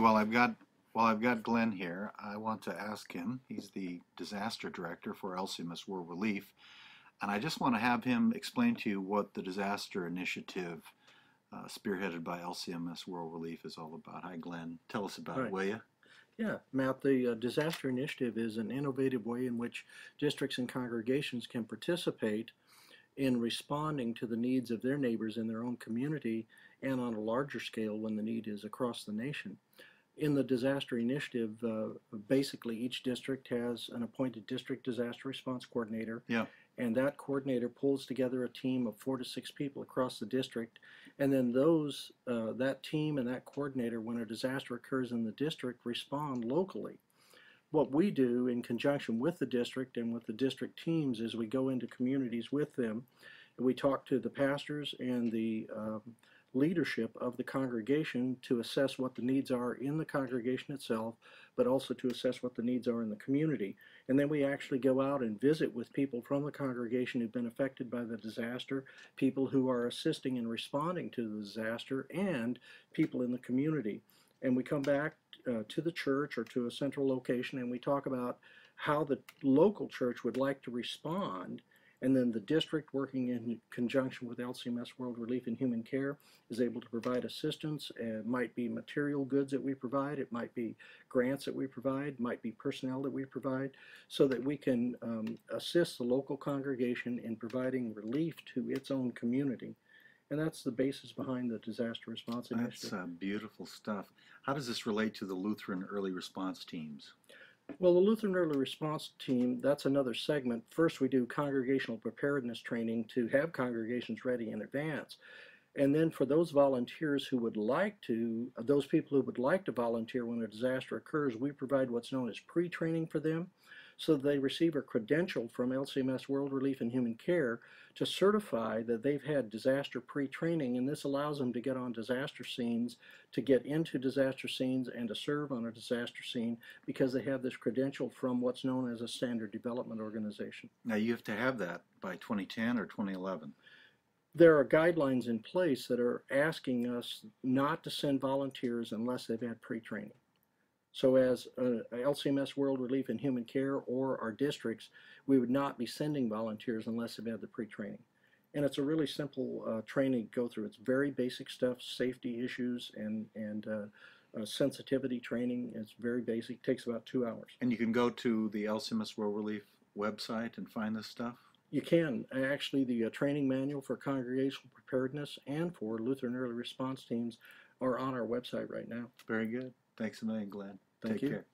while I've got Glenn here, I want to ask him. He's the disaster director for LCMS World Relief, and I just want to have him explain to you what the disaster initiative spearheaded by LCMS World Relief is all about. Hi, Glenn. Tell us about it, will you? Yeah, Matt, the Disaster Initiative is an innovative way in which districts and congregations can participate in responding to the needs of their neighbors in their own community and on a larger scale when the need is across the nation. In the Disaster Initiative, basically each district has an appointed district disaster response coordinator. Yeah. And that coordinator pulls together a team of 4 to 6 people across the district, and then that team and that coordinator, when a disaster occurs in the district, respond locally. What we do in conjunction with the district and with the district teams is we go into communities with them, and we talk to the pastors and the leadership of the congregation to assess what the needs are in the congregation itself, but also to assess what the needs are in the community. And then we actually go out and visit with people from the congregation who've been affected by the disaster, people who are assisting in responding to the disaster, and people in the community. And we come back to the church or to a central location, and we talk about how the local church would like to respond. And then the district, working in conjunction with LCMS World Relief and Human Care, is able to provide assistance. It might be material goods that we provide, it might be grants that we provide, might be personnel that we provide, so that we can assist the local congregation in providing relief to its own community. And that's the basis behind the Disaster Response Initiative. That's beautiful stuff. How does this relate to the Lutheran early response teams? Well, the Lutheran Early Response Team, that's another segment. First, we do congregational preparedness training to have congregations ready in advance. And then for those volunteers who would like to, those people who would like to volunteer when a disaster occurs, we provide what's known as pre-training for them. So they receive a credential from LCMS World Relief and Human Care to certify that they've had disaster pre-training, and this allows them to get on disaster scenes, to get into disaster scenes, and to serve on a disaster scene because they have this credential from what's known as a standard development organization. Now you have to have that by 2010 or 2011. There are guidelines in place that are asking us not to send volunteers unless they've had pre-training. So as LCMS World Relief and Human Care or our districts, we would not be sending volunteers unless they've had the pre-training. And it's a really simple training to go through. It's very basic stuff, safety issues and sensitivity training. It's very basic. It takes about 2 hours. And you can go to the LCMS World Relief website and find this stuff? You can. Actually, the training manual for congregational preparedness and for Lutheran early response teams are on our website right now. Very good. Thanks a million, Glenn. Thank Take you. care.